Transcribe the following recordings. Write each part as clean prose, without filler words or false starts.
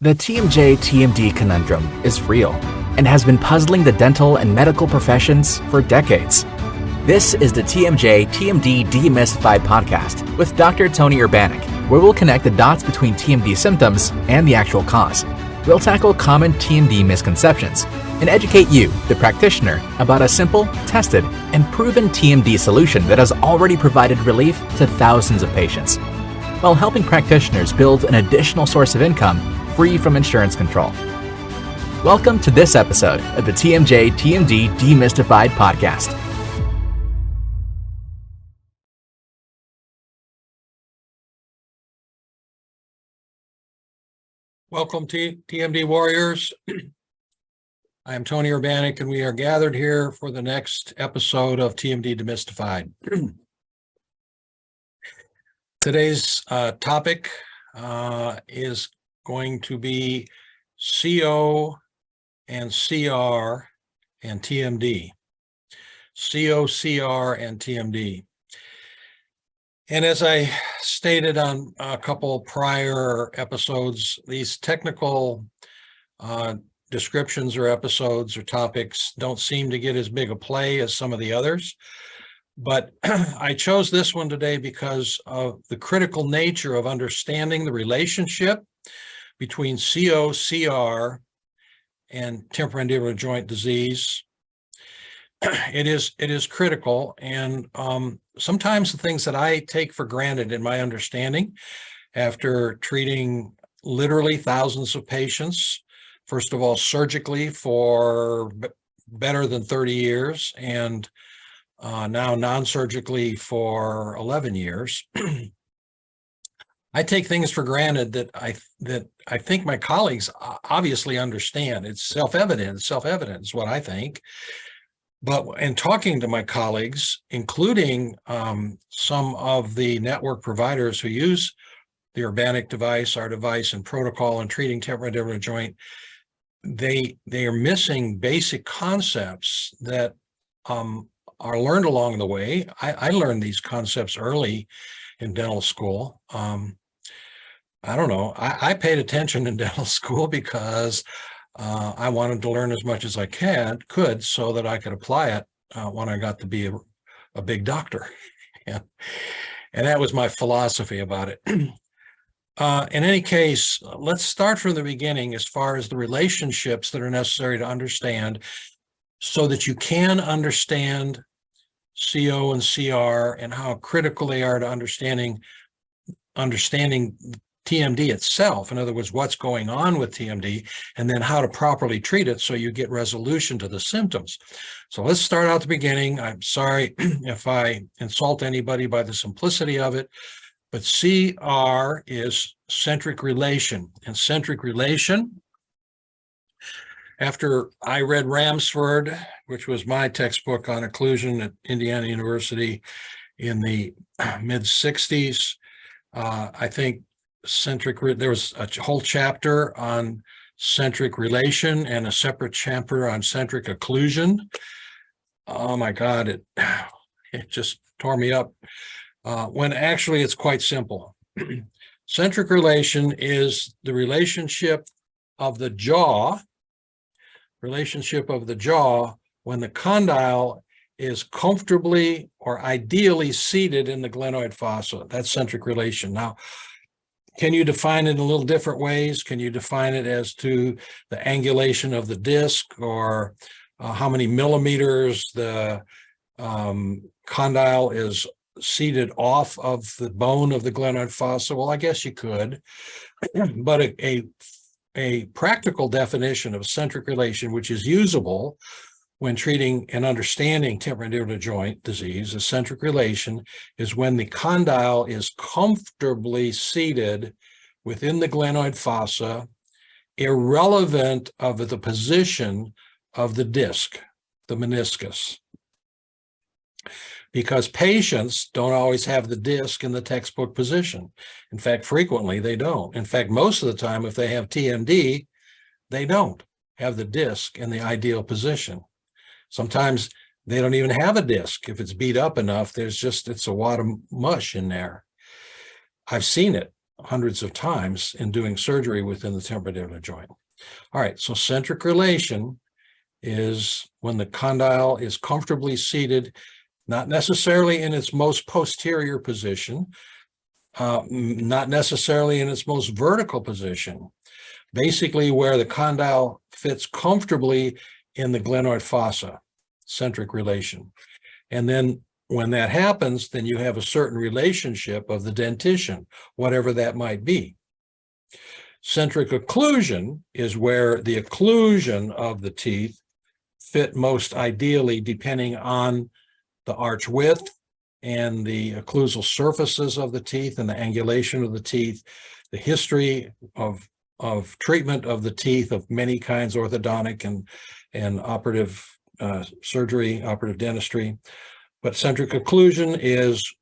The TMJ-TMD conundrum is real and has been puzzling the dental and medical professions for decades. This is the TMJ-TMD Demystified podcast with Dr. Tony Urbanic, where we'll connect the dots between TMD symptoms and the actual cause. We'll tackle common TMD misconceptions and educate you, the practitioner, about a simple, tested, and proven TMD solution that has already provided relief to thousands of patients, while helping practitioners build an additional source of income free from insurance control. Welcome to this episode of the TMJ-TMD Demystified podcast. Welcome to TMD Warriors. I am Tony Urbanic, and we are gathered here for the next episode of TMD Demystified. Today's topic is going to be CO and CR and TMD. CO, CR, and TMD. And as I stated on a couple prior episodes, these technical descriptions or episodes or topics don't seem to get as big a play as some of the others. But I chose this one today because of the critical nature of understanding the relationship between CO, CR, and temporomandibular joint disease. It is critical, and sometimes the things that I take for granted in my understanding after treating literally thousands of patients, first of all, surgically for better than 30 years, and now non-surgically for 11 years. I take things for granted that I think my colleagues obviously understand. It's self-evident. Self-evident is what I think. But in talking to my colleagues, including some of the network providers who use the Urbanic device, our device, and protocol in treating temporomandibular joint, they are missing basic concepts that are learned along the way. I learned these concepts early in dental school. I don't know. I paid attention in dental school because I wanted to learn as much as I could so that I could apply it when I got to be a big doctor. And that was my philosophy about it. In any case, let's start from the beginning as far as the relationships that are necessary to understand so that you can understand CO and CR and how critical they are to understanding TMD itself. In other words, what's going on with TMD, and then how to properly treat it so you get resolution to the symptoms. So let's start out the beginning. I'm sorry if I insult anybody by the simplicity of it, but CR is centric relation. And centric relation, after I read Ramsford, which was my textbook on occlusion at Indiana University in the mid-60s, I think there was a whole chapter on centric relation and a separate chapter on centric occlusion. Oh my God, it just tore me up. When actually it's quite simple. Centric relation is the relationship of the jaw when the condyle is comfortably or ideally seated in the glenoid fossa. That's centric relation. Now, can you define it in a little different ways? Can you define it as to the angulation of the disc, or how many millimeters the condyle is seated off of the bone of the glenoid fossa? Well, I guess you could, but a practical definition of centric relation, which is usable when treating and understanding temporomandibular joint disease, a centric relation is when the condyle is comfortably seated within the glenoid fossa, irrelevant of the position of the disc, the meniscus. Because patients don't always have the disc in the textbook position. In fact, frequently they don't. In fact, most of the time, if they have TMD, they don't have the disc in the ideal position. Sometimes they don't even have a disc. If it's beat up enough, it's a wad of mush in there. I've seen it. hundreds of times in doing surgery within the temporomandibular joint. All right, so centric relation is when the condyle is comfortably seated, not necessarily in its most posterior position, not necessarily in its most vertical position, basically where the condyle fits comfortably in the glenoid fossa, centric relation. And then when that happens, then you have a certain relationship of the dentition, whatever that might be. Centric occlusion is where the occlusion of the teeth fit most ideally depending on the arch width and the occlusal surfaces of the teeth and the angulation of the teeth, the history of treatment of the teeth of many kinds, orthodontic and operative surgery, operative dentistry. But centric occlusion is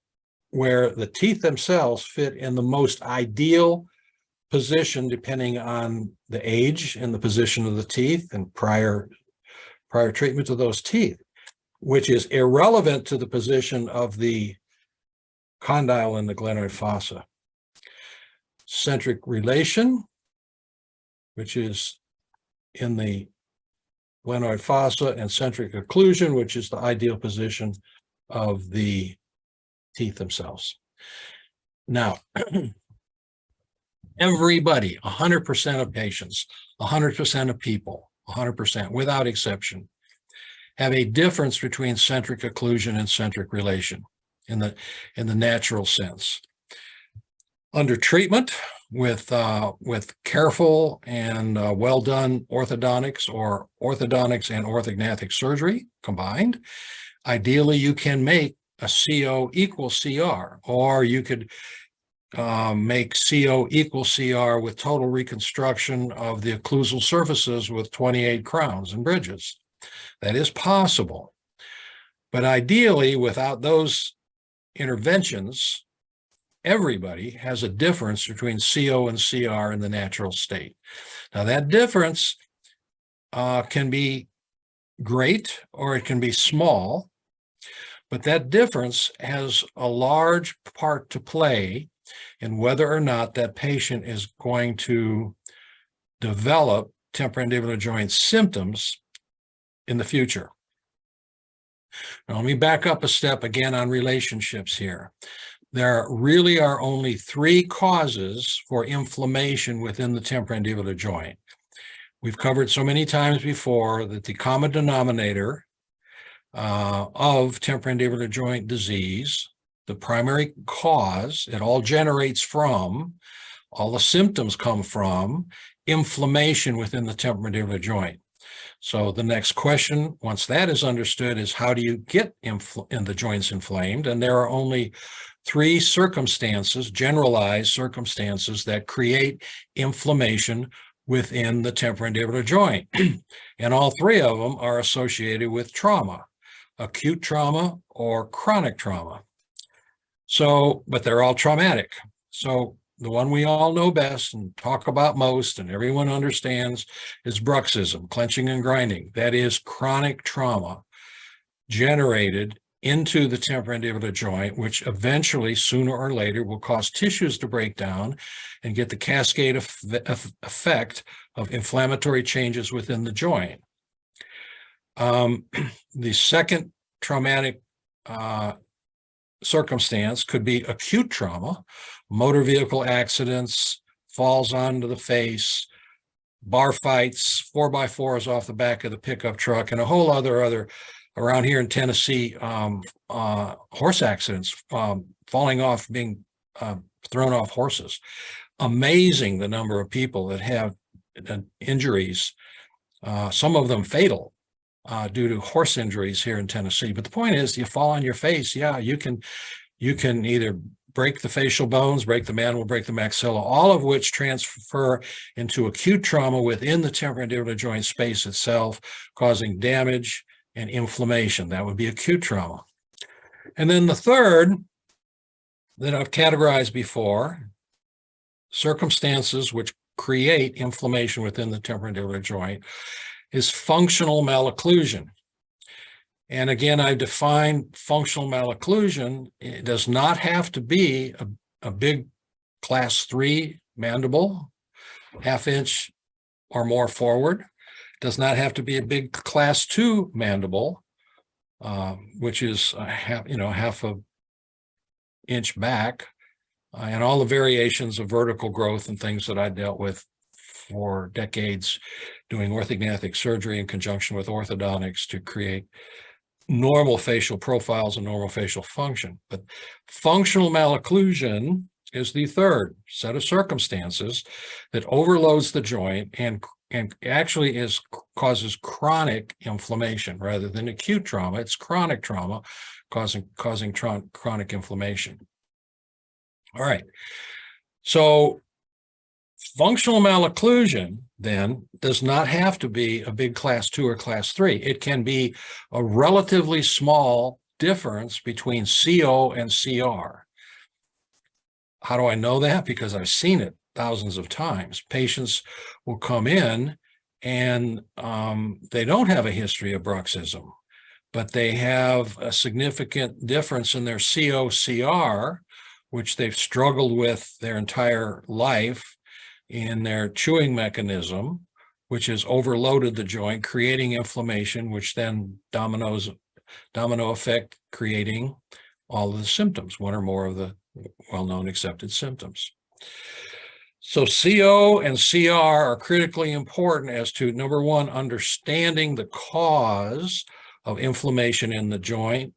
where the teeth themselves fit in the most ideal position depending on the age and the position of the teeth and prior treatment of those teeth, which is irrelevant to the position of the condyle in the glenoid fossa. Centric relation, which is in the glenoid fossa, and centric occlusion, which is the ideal position of the teeth themselves. Now, everybody, 100% of patients, 100% of people, 100% without exception, have a difference between centric occlusion and centric relation in the natural sense. Under treatment with careful and well done orthodontics or orthodontics and orthognathic surgery combined, ideally you can make a CO equal CR, or you could make CO equal CR with total reconstruction of the occlusal surfaces with 28 crowns and bridges. That is possible. But ideally, without those interventions, everybody has a difference between CO and CR in the natural state. Now, that difference can be great or it can be small, but that difference has a large part to play in whether or not that patient is going to develop temporomandibular joint symptoms in the future. Now, let me back up a step again on relationships here. There really are only three causes for inflammation within the temporomandibular joint. We've covered so many times before that the common denominator of temporomandibular joint disease, the primary cause, it all generates from, all the symptoms come from inflammation within the temporomandibular joint. So the next question, once that is understood, is how do you get the joints inflamed? And there are only three circumstances, generalized circumstances, that create inflammation within the temporomandibular joint. And all three of them are associated with trauma, acute trauma or chronic trauma. So, but they're all traumatic. So the one we all know best and talk about most and everyone understands is bruxism, clenching and grinding. That is chronic trauma generated into the temporomandibular joint, which eventually, sooner or later, will cause tissues to break down and get the cascade effect of inflammatory changes within the joint. The second traumatic circumstance could be acute trauma, motor vehicle accidents, falls onto the face, bar fights, 4x4s off the back of the pickup truck, and a whole other around here in Tennessee, horse accidents, falling off, being thrown off horses. Amazing the number of people that have injuries, some of them fatal, due to horse injuries here in Tennessee. But the point is, you fall on your face, yeah, you can either break the facial bones, break the mandible, break the maxilla, all of which transfer into acute trauma within the temporomandibular joint space itself, causing damage and inflammation. That would be acute trauma. And then the third that I've categorized before, circumstances which create inflammation within the temporomandibular joint, is functional malocclusion. And again, I define functional malocclusion. It does not have to be a big class 3 mandible, half inch or more forward. Does not have to be a big class 2 mandible, which is half a inch back, and all the variations of vertical growth and things that I dealt with for decades doing orthognathic surgery in conjunction with orthodontics to create normal facial profiles and normal facial function. But functional malocclusion is the third set of circumstances that overloads the joint and actually causes chronic inflammation rather than acute trauma. It's chronic trauma causing chronic inflammation. All right. So functional malocclusion then does not have to be a big class 2 or class 3. It can be a relatively small difference between CO and CR. How do I know that? Because I've seen it thousands of times. Patients will come in and they don't have a history of bruxism, but they have a significant difference in their CO-CR, which they've struggled with their entire life, in their chewing mechanism, which has overloaded the joint, creating inflammation, which then domino effect, creating all of the symptoms, one or more of the well-known accepted symptoms. So CO and CR are critically important as to, number one, understanding the cause of inflammation in the joint,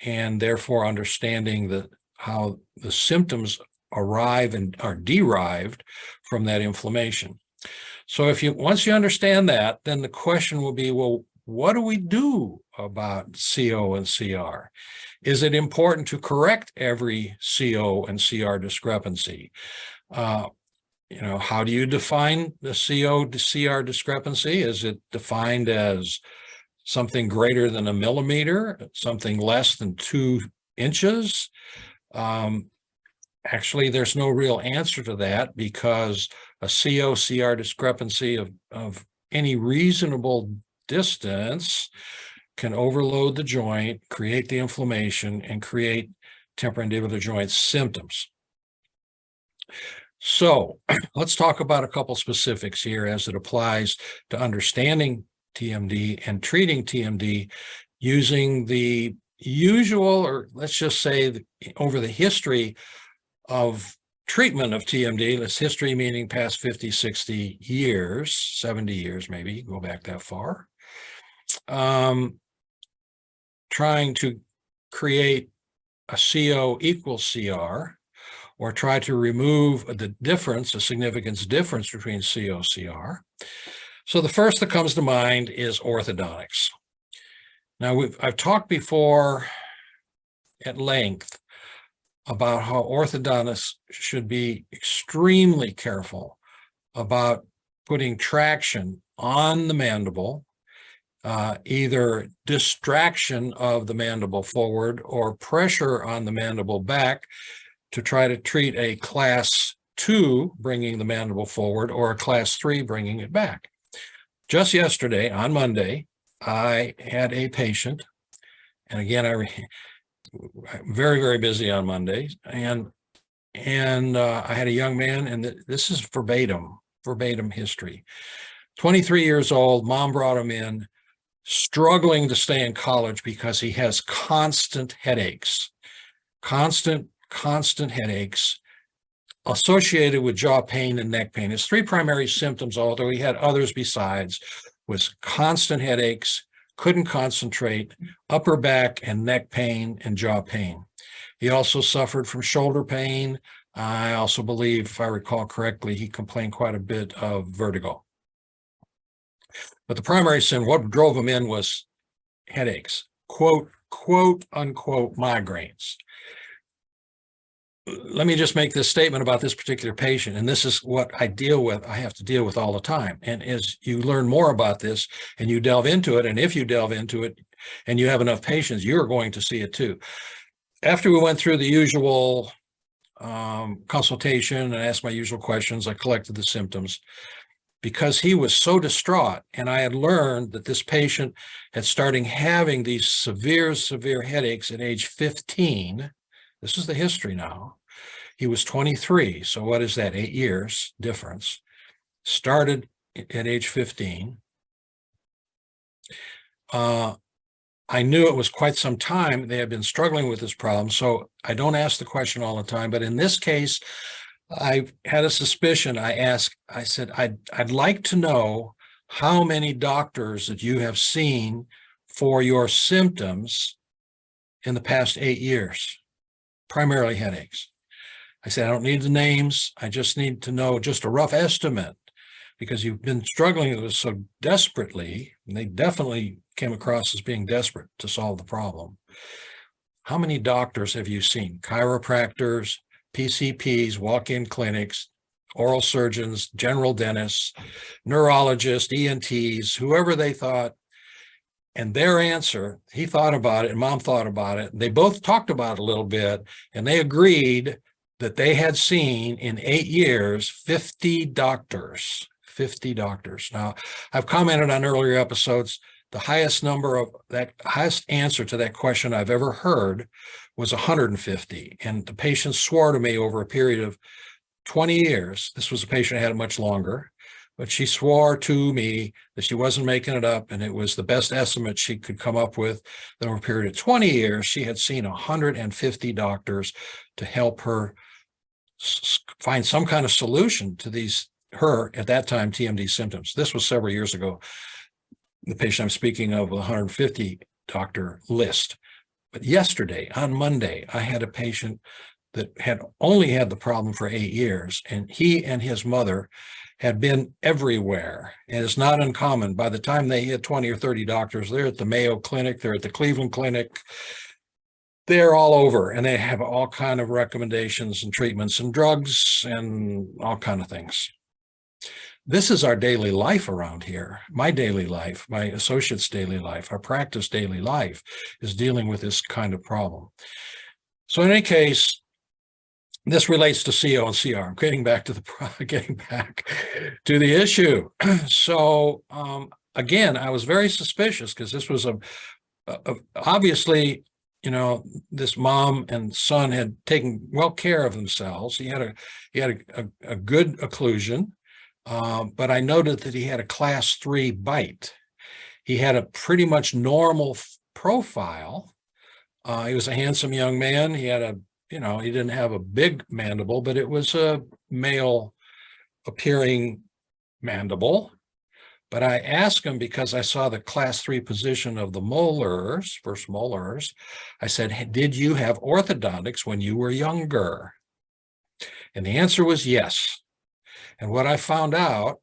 and therefore understanding how the symptoms arrive and are derived from that inflammation. So once you understand that, then the question will be, well, what do we do about CO and CR? Is it important to correct every CO and CR discrepancy? How do you define the CO to CR discrepancy? Is it defined as something greater than a millimeter, something less than 2 inches? Actually, there's no real answer to that, because a CO-CR discrepancy of any reasonable distance can overload the joint, create the inflammation, and create temporomandibular joint symptoms. So let's talk about a couple specifics here as it applies to understanding TMD and treating TMD using the usual, or let's just say over the history of treatment of TMD. That's history meaning past 50, 60 years, 70 years, maybe go back that far. Trying to create a CO equals CR, or try to remove the difference, a significance difference between CO-CR. So the first that comes to mind is orthodontics. Now, I've talked before at length about how orthodontists should be extremely careful about putting traction on the mandible, either distraction of the mandible forward or pressure on the mandible back to try to treat a class 2 bringing the mandible forward or a class 3 bringing it back. Just yesterday, on Monday, I had a patient, and again, I'm very, very busy on Mondays, and I had a young man, and this is verbatim history. 23 years old, mom brought him in, struggling to stay in college because he has constant headaches, constant headaches associated with jaw pain and neck pain. His 3 primary symptoms, although he had others besides, was constant headaches, couldn't concentrate, upper back and neck pain, and jaw pain. He also suffered from shoulder pain. I also believe, if I recall correctly, he complained quite a bit of vertigo. But the primary symptom, what drove him in, was headaches, quote unquote migraines. Let me just make this statement about this particular patient, and this is what I have to deal with all the time. And as you learn more about this and you delve into it, and if you delve into it and you have enough patience, you're going to see it too. After we went through the usual consultation and asked my usual questions, I collected the symptoms. Because he was so distraught, and I had learned that this patient had started having these severe headaches at age 15. This is the history now. He was 23. So what is that? 8 years difference. Started at age 15. I knew it was quite some time they had been struggling with this problem. So I don't ask the question all the time, but in this case, I had a suspicion. I said, I'd like to know how many doctors that you have seen for your symptoms in the past 8 years, primarily headaches. I said, I don't need the names. I just need to know just a rough estimate, because you've been struggling with this so desperately, and they definitely came across as being desperate to solve the problem. How many doctors have you seen? Chiropractors, PCPs, walk-in clinics, oral surgeons, general dentists, neurologists, ENTs, whoever they thought. And their answer, he thought about it and mom thought about it. They both talked about it a little bit, and they agreed that they had seen in 8 years 50 doctors. 50 doctors. Now, I've commented on earlier episodes, the highest answer to that question I've ever heard was 150. And the patient swore to me over a period of 20 years, this was a patient who had it much longer, but she swore to me that she wasn't making it up, and it was the best estimate she could come up with, that over a period of 20 years, she had seen 150 doctors to help her find some kind of solution to her, at that time, TMD symptoms. This was several years ago. The patient I'm speaking of, 150 doctor list. But yesterday, on Monday, I had a patient that had only had the problem for 8 years, and he and his mother had been everywhere. And it's not uncommon. By the time they hit 20 or 30 doctors, they're at the Mayo Clinic, they're at the Cleveland Clinic, they're all over, and they have all kind of recommendations and treatments and drugs and all kind of things. This is our daily life around here. My daily life, my associate's daily life, our practice daily life is dealing with this kind of problem. So in any case, this relates to CO and CR. I'm getting back to the issue. So again, I was very suspicious, because this was obviously, this mom and son had taken well care of themselves. He had a good occlusion. But I noted that he had a class 3 bite. He had a pretty much normal profile. He was a handsome young man. He had he didn't have a big mandible, but it was a male appearing mandible. But I asked him, because I saw the class 3 position of the molars, first molars. I said, did you have orthodontics when you were younger? And the answer was yes. And what I found out,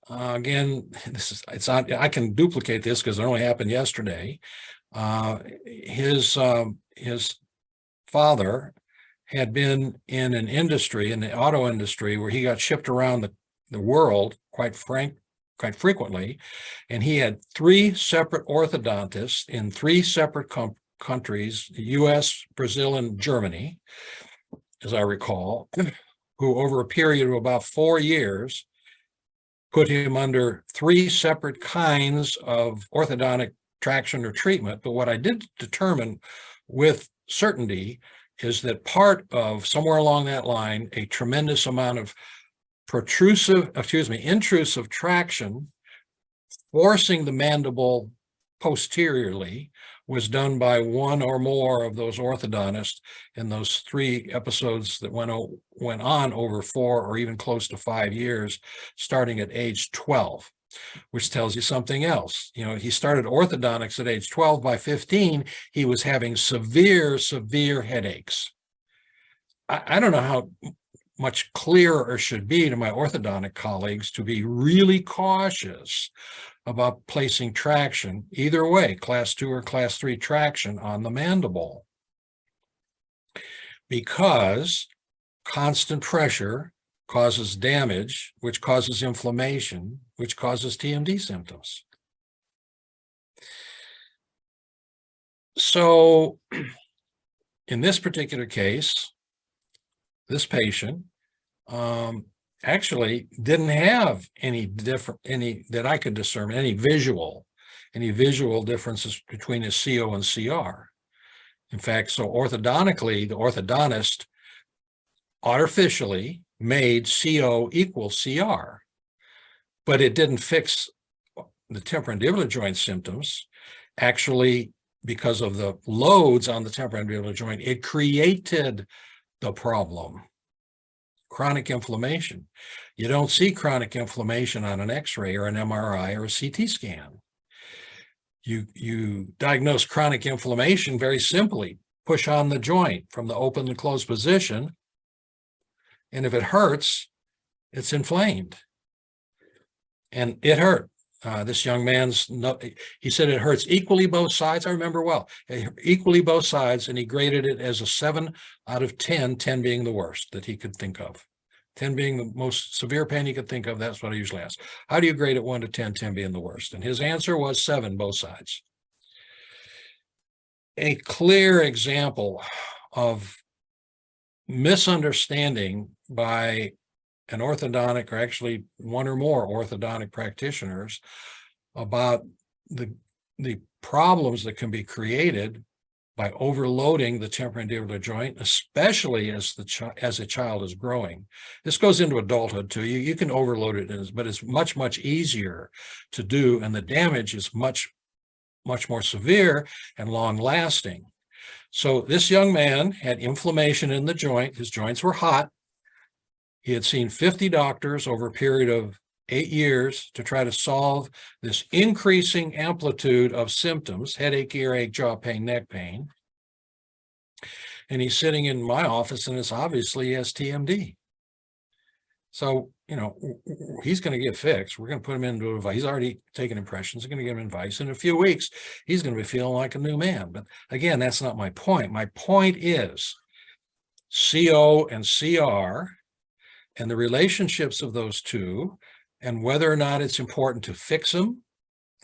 again, I can duplicate this because it only happened yesterday. His father had been in an industry, in the auto industry, where he got shipped around the world quite frequently. And he had 3 separate orthodontists in 3 separate countries, the US, Brazil, and Germany, as I recall, who over a period of about 4 years put him under 3 separate kinds of orthodontic traction or treatment. But what I did determine with certainty is that part of, somewhere along that line, a tremendous amount of intrusive traction forcing the mandible posteriorly was done by one or more of those orthodontists in those 3 episodes that went on over 4 or even close to 5 years, starting at age 12, which tells you something else. He started orthodontics at age 12. By 15, he was having severe headaches. I don't know how much clearer it should be to my orthodontic colleagues to be really cautious about placing traction, either way, class 2 or class 3 traction on the mandible, because constant pressure causes damage, which causes inflammation, which causes TMD symptoms. So in this particular case, this patient actually didn't have any that I could discern, any visual differences between his CO and CR. In fact, so orthodontically, the orthodontist artificially made CO equal CR, but it didn't fix the temporomandibular joint symptoms. Actually, because of the loads on the temporomandibular joint, it created the problem. Chronic inflammation. You don't see chronic inflammation on an X-ray or an MRI or a CT scan. You diagnose chronic inflammation very simply. Push on the joint from the open and closed position, and if it hurts, it's inflamed. And it hurt. This young man's, he said it hurts equally both sides. I remember well, equally both sides, and he graded it as a 7 out of 10, 10 being the worst that he could think of. 10 being the most severe pain he could think of. That's what I usually ask. How do you grade it 1 to 10, 10 being the worst? And his answer was 7, both sides. A clear example of misunderstanding by an orthodontic, or actually one or more orthodontic practitioners, about the problems that can be created by overloading the temporomandibular joint, especially as a child is growing. This goes into adulthood too. You can overload it, but it's much, much easier to do, and the damage is much more severe and long lasting. So this young man had inflammation in the joint. His joints were hot. He had seen 50 doctors over a period of 8 years to try to solve this increasing amplitude of symptoms: headache, earache, jaw pain, neck pain. And he's sitting in my office, and it's obviously he has TMD. So, he's going to get fixed. We're going to put him into a vise. He's already taken impressions. We're going to get him in vise. In a few weeks, he's going to be feeling like a new man. But again, that's not my point. My point is CO and CR and the relationships of those two, and whether or not it's important to fix them,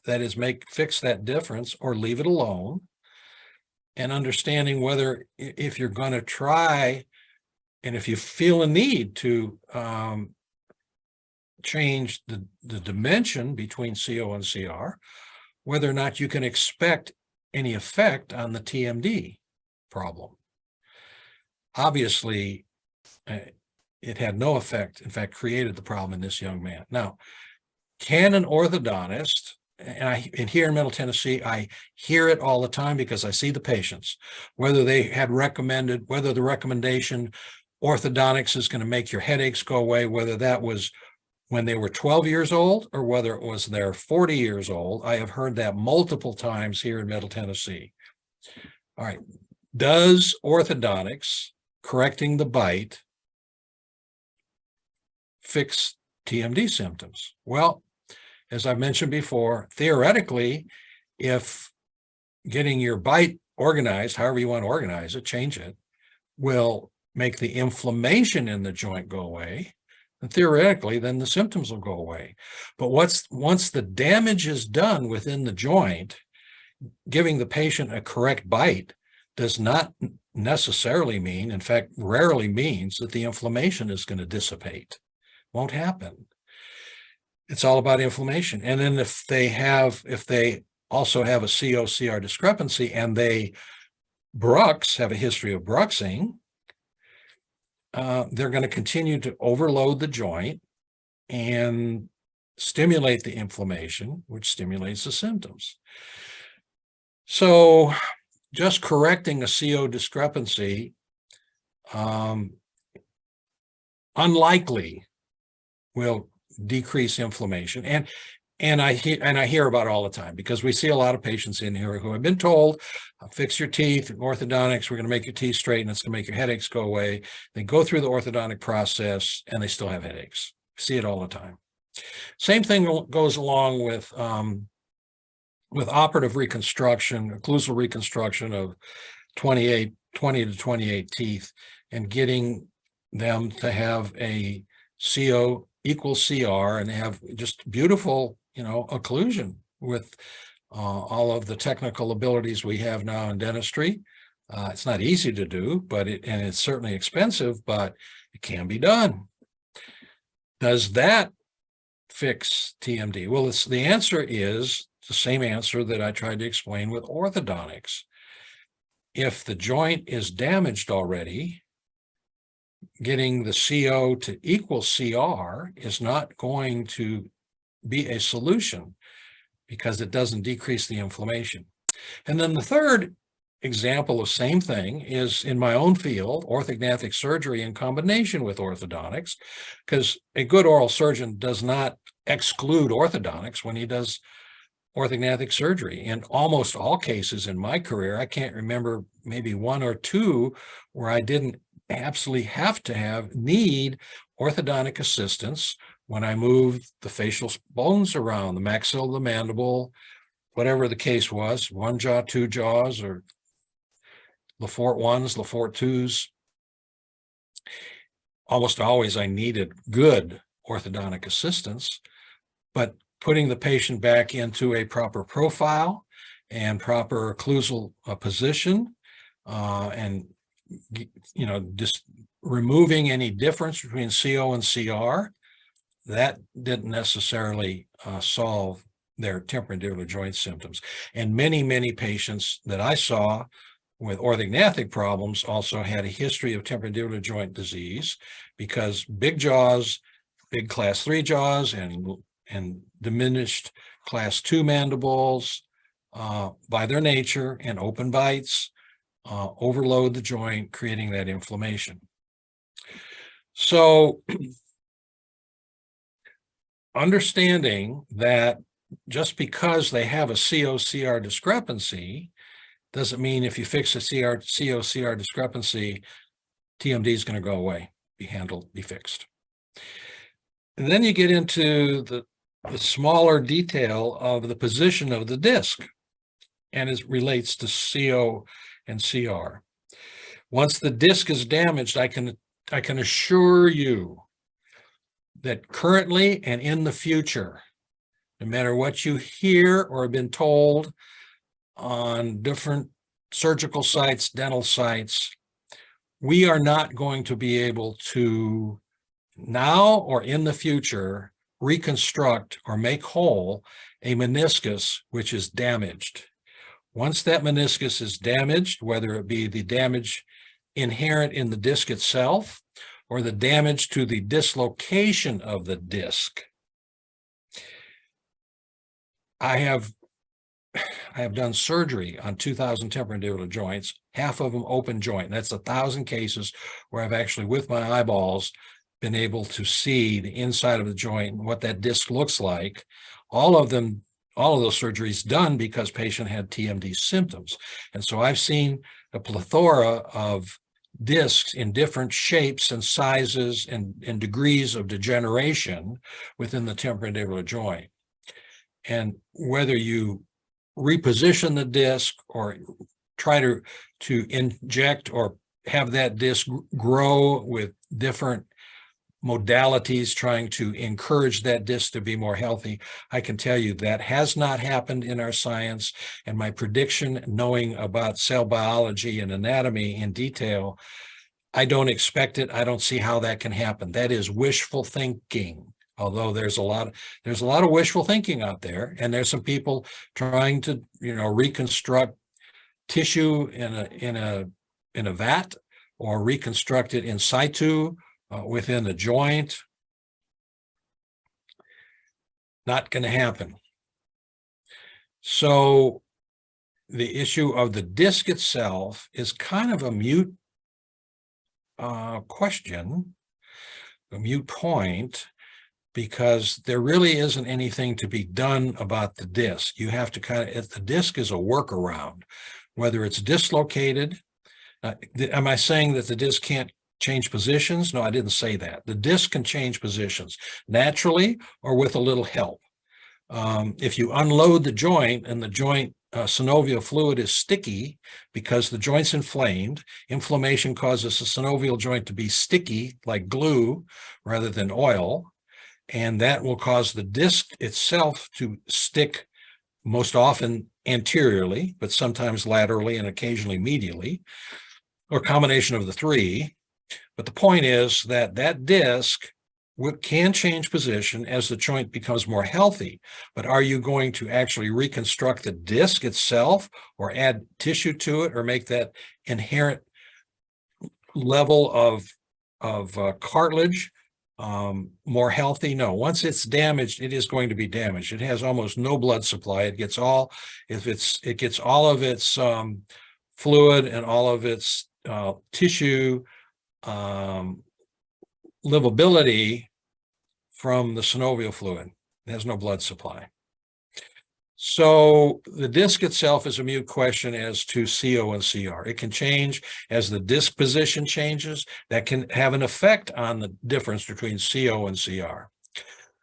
that is, fix that difference or leave it alone, and understanding whether, if you're going to try, and if you feel a need to change the dimension between CO and CR, whether or not you can expect any effect on the TMD problem. Obviously, it had no effect, in fact, created the problem in this young man. Now, can an orthodontist, and here in Middle Tennessee, I hear it all the time because I see the patients, whether they had recommended, whether the recommendation orthodontics is going to make your headaches go away, whether that was when they were 12 years old or whether it was they're 40 years old. I have heard that multiple times here in Middle Tennessee. All right. Does orthodontics correcting the bite fix TMD symptoms? Well, as I mentioned before, theoretically, if getting your bite organized, however you want to organize it, change it, will make the inflammation in the joint go away, and theoretically, then the symptoms will go away. But once the damage is done within the joint, giving the patient a correct bite does not necessarily mean, in fact, rarely means, that the inflammation is going to dissipate. Won't happen. It's all about inflammation. And then if they also have a CO-CR discrepancy and they have a history of bruxing, they're going to continue to overload the joint and stimulate the inflammation, which stimulates the symptoms. So just correcting a CO discrepancy unlikely will decrease inflammation. And I hear about it all the time, because we see a lot of patients in here who have been told, fix your teeth, orthodontics, we're going to make your teeth straight, and it's going to make your headaches go away. They go through the orthodontic process and they still have headaches. See it all the time. Same thing goes along with operative reconstruction, occlusal reconstruction of 20 to 28 teeth, and getting them to have a CO equal CR and have just beautiful, occlusion with all of the technical abilities we have now in dentistry. It's not easy to do, and it's certainly expensive, but it can be done. Does that fix TMD? Well, the answer is the same answer that I tried to explain with orthodontics. If the joint is damaged already, getting the CO to equal CR is not going to be a solution because it doesn't decrease the inflammation. And then the third example of same thing is in my own field, orthognathic surgery in combination with orthodontics, because a good oral surgeon does not exclude orthodontics when he does orthognathic surgery. In almost all cases in my career, I can't remember maybe one or two where I didn't absolutely have to need orthodontic assistance when I moved the facial bones around, the maxilla, the mandible, whatever the case was, one jaw, two jaws, or Lefort ones, Lefort twos. Almost always I needed good orthodontic assistance, but putting the patient back into a proper profile and proper occlusal position, and just removing any difference between CO and CR, that didn't necessarily solve their temporomandibular joint symptoms. And many, many patients that I saw with orthognathic problems also had a history of temporomandibular joint disease, because big jaws, big class 3 jaws, and diminished class 2 mandibles by their nature, and open bites overload the joint, creating that inflammation. So understanding that just because they have a CO-CR discrepancy doesn't mean if you fix a CO-CR discrepancy, TMD is going to go away, be handled, be fixed. And then you get into the smaller detail of the position of the disc, and it relates to CO and CR. Once the disc is damaged, I can assure you that currently and in the future, no matter what you hear or have been told on different surgical sites, dental sites, we are not going to be able to now or in the future reconstruct or make whole a meniscus which is damaged. Once that meniscus is damaged, whether it be the damage inherent in the disc itself or the damage to the dislocation of the disc, I have done surgery on 2,000 temporomandibular joints, half of them open joint. That's 1,000 cases where I've actually, with my eyeballs, been able to see the inside of the joint and what that disc looks like. All of those surgeries done because patient had TMD symptoms. And so I've seen a plethora of discs in different shapes and sizes and degrees of degeneration within the temporomandibular joint. And whether you reposition the disc or try to inject or have that disc grow with different modalities trying to encourage that disc to be more healthy, I can tell you that has not happened in our science. And my prediction, knowing about cell biology and anatomy in detail, I don't expect it. I don't see how that can happen. That is wishful thinking. Although there's a lot of wishful thinking out there, and there's some people trying to reconstruct tissue in a vat or reconstruct it in situ within the joint. Not going to happen. So the issue of the disc itself is kind of a mute question, a mute point, because there really isn't anything to be done about the disc. You have to the disc is a workaround, whether it's dislocated. Am I saying that the disc can't change positions? No, I didn't say that. The disc can change positions naturally or with a little help. If you unload the joint and the joint synovial fluid is sticky because the joint's inflamed, inflammation causes the synovial joint to be sticky like glue rather than oil. And that will cause the disc itself to stick, most often anteriorly, but sometimes laterally and occasionally medially, or a combination of the three. But the point is that that disc can change position as the joint becomes more healthy. But are you going to actually reconstruct the disc itself or add tissue to it or make that inherent level of cartilage more healthy? No. Once it's damaged, it is going to be damaged. It has almost no blood supply. It gets all of its fluid and all of its tissue livability from the synovial fluid. It has no blood supply. So the disc itself is a mute question as to CO and CR. It can change as the disc position changes. That can have an effect on the difference between CO and CR.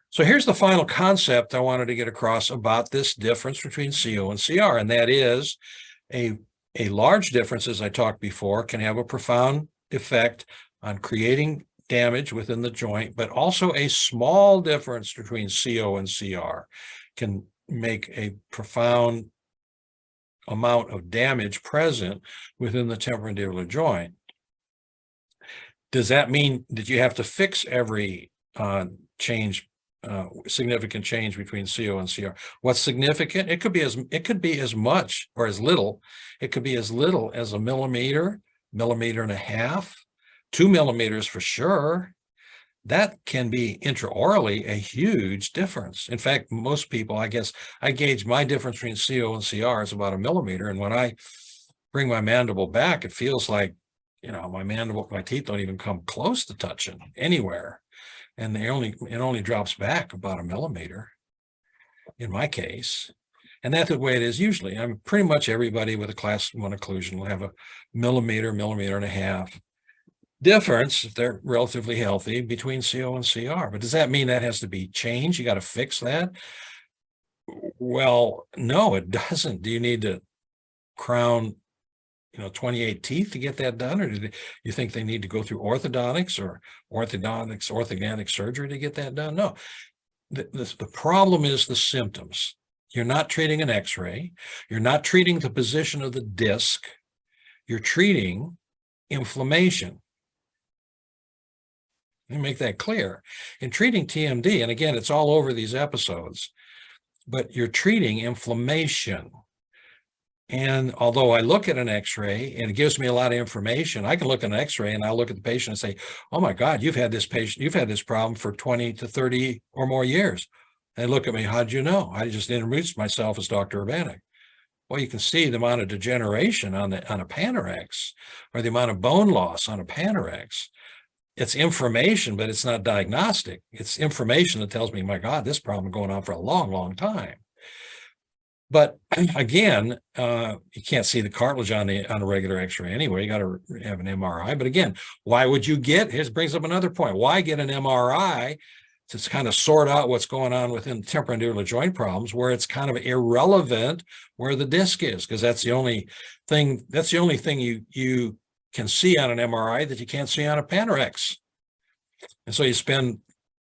So here's the final concept I wanted to get across about this difference between CO and CR, and that is a large difference, as I talked before, can have a profound effect on creating damage within the joint, but also a small difference between CO and CR can make a profound amount of damage present within the temporomandibular joint. Does that mean that you have to fix every significant change between CO and CR? What's significant? It could be as much or as little. It could be as little as a millimeter, millimeter and a half, 2 millimeters for sure. That can be intraorally a huge difference. In fact, most people, I guess, I gauge my difference between CO and CR is about a millimeter. And when I bring my mandible back, it feels like, my teeth don't even come close to touching anywhere. And it only drops back about a millimeter in my case. And that's the way it is usually. Pretty much everybody with a class 1 occlusion will have a millimeter, millimeter and a half difference, if they're relatively healthy, between CO and CR. But does that mean that has to be changed? You got to fix that? Well, no, it doesn't. Do you need to crown 28 teeth to get that done? Or do you think they need to go through orthodontics or orthodontic surgery to get that done? No. The problem is the symptoms. You're not treating an X-ray. You're not treating the position of the disc. You're treating inflammation. Let me make that clear. In treating TMD, and again, it's all over these episodes, but you're treating inflammation. And although I look at an X-ray and it gives me a lot of information, I can look at an X-ray and I'll look at the patient and say, oh my God, you've had this problem for 20 to 30 or more years. They look at me, how'd you know? I just introduced myself as Dr. Urbanek. Well, you can see the amount of degeneration on a Panorex, or the amount of bone loss on a Panorex. It's information, but it's not diagnostic. It's information that tells me, my God, this problem is going on for a long, long time. But again, you can't see the cartilage on a regular X-ray anyway. You got to have an MRI. But again, why would you This brings up another point. Why get an MRI to kind of sort out what's going on within temporomandibular joint problems, where it's kind of irrelevant where the disc is? Because that's the only thing you can see on an MRI that you can't see on a Panorex. And so you spend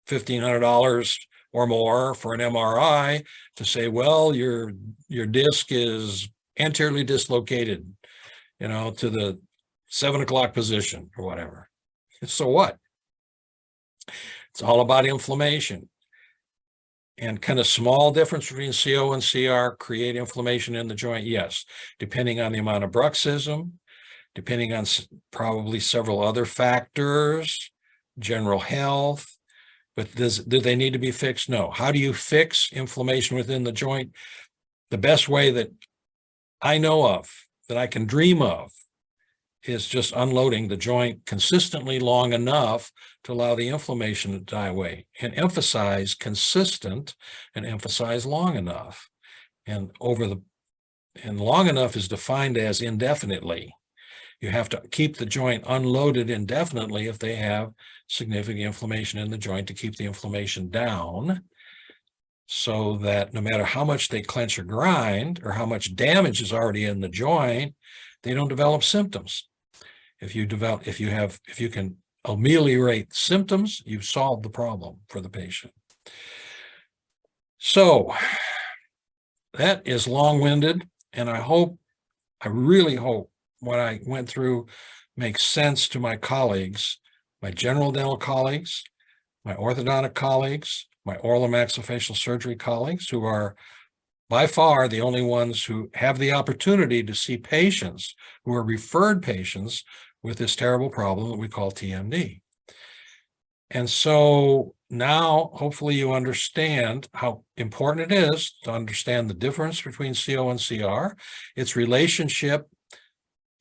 $1,500 or more for an MRI to say, well, your disc is anteriorly dislocated, to the 7 o'clock position or whatever. So what? It's all about inflammation. And can a small difference between CO and CR create inflammation in the joint? Yes, depending on the amount of bruxism, depending on probably several other factors, general health. But do they need to be fixed? No. How do you fix inflammation within the joint? The best way that I know of, that I can dream of, is just unloading the joint consistently long enough to allow the inflammation to die away, and emphasize consistent and emphasize long enough. And long enough is defined as indefinitely. You have to keep the joint unloaded indefinitely if they have significant inflammation in the joint, to keep the inflammation down, so that no matter how much they clench or grind, or how much damage is already in the joint, they don't develop symptoms. If you can ameliorate symptoms, you've solved the problem for the patient. So that is long-winded, and I really hope what I went through makes sense to my colleagues, my general dental colleagues, my orthodontic colleagues, my oral and maxillofacial surgery colleagues, who are by far the only ones who have the opportunity to see patients who are referred patients with this terrible problem that we call TMD. And so now hopefully you understand how important it is to understand the difference between CO and CR, its relationship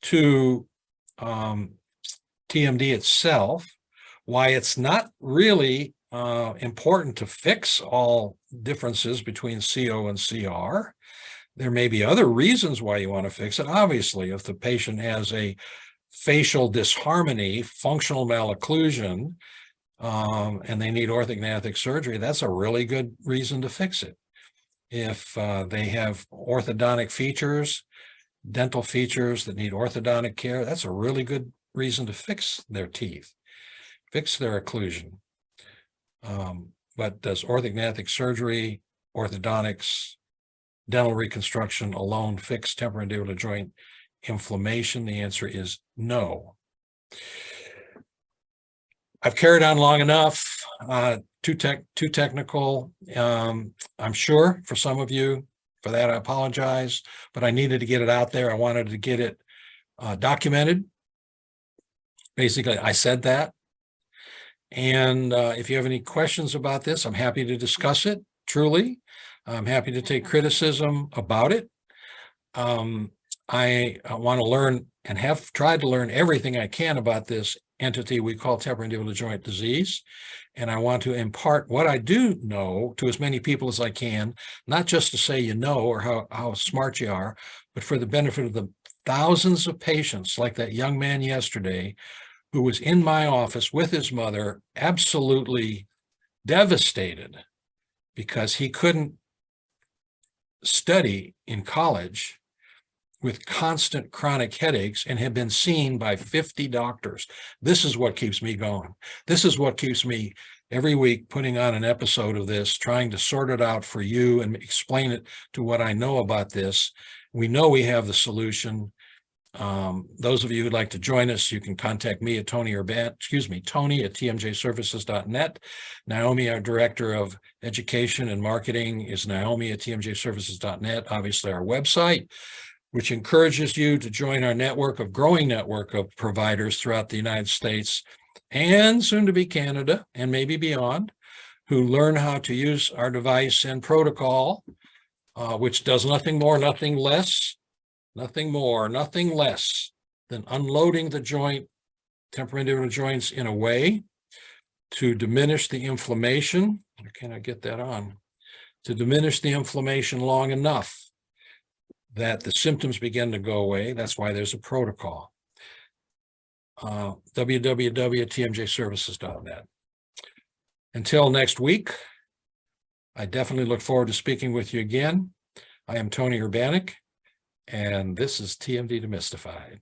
to TMD itself, why it's not really important to fix all differences between CO and CR. There may be other reasons why you want to fix it. Obviously, if the patient has a facial disharmony, functional malocclusion, and they need orthognathic surgery, that's a really good reason to fix it. If they have orthodontic features, dental features that need orthodontic care, that's a really good reason to fix their teeth, fix their occlusion. But does orthognathic surgery, orthodontics, dental reconstruction alone fix temporomandibular joint inflammation? The answer is no. I've carried on long enough, too technical. I'm sure for some of you. For that, I apologize, but I needed to get it out there. I wanted to get it documented. Basically, I said that. And if you have any questions about this, I'm happy to discuss it, truly. I'm happy to take criticism about it. I want to learn and have tried to learn everything I can about this entity we call temporomandibular joint disease. And I want to impart what I do know to as many people as I can, not just to say you know or how smart you are, but for the benefit of the thousands of patients like that young man yesterday who was in my office with his mother, absolutely devastated because he couldn't study in college with constant chronic headaches and had been seen by 50 doctors. This is what keeps me going. This is what keeps me every week putting on an episode of this, trying to sort it out for you and explain it to what I know about this. We know we have the solution. Those of you who'd like to join us, you can contact me at Tony at tmjservices.net. Naomi, our Director of Education and Marketing, is Naomi at tmjservices.net. Obviously, our website, which encourages you to join our growing network of providers throughout the United States and soon to be Canada and maybe beyond, who learn how to use our device and protocol, which does nothing more, nothing less than unloading the temporomandibular joints in a way to diminish the inflammation. Can I get that on? To diminish the inflammation long enough that the symptoms begin to go away. That's why there's a protocol. www.tmjservices.net. Until next week, I definitely look forward to speaking with you again. I am Tony Urbaniak, and this is TMD Demystified.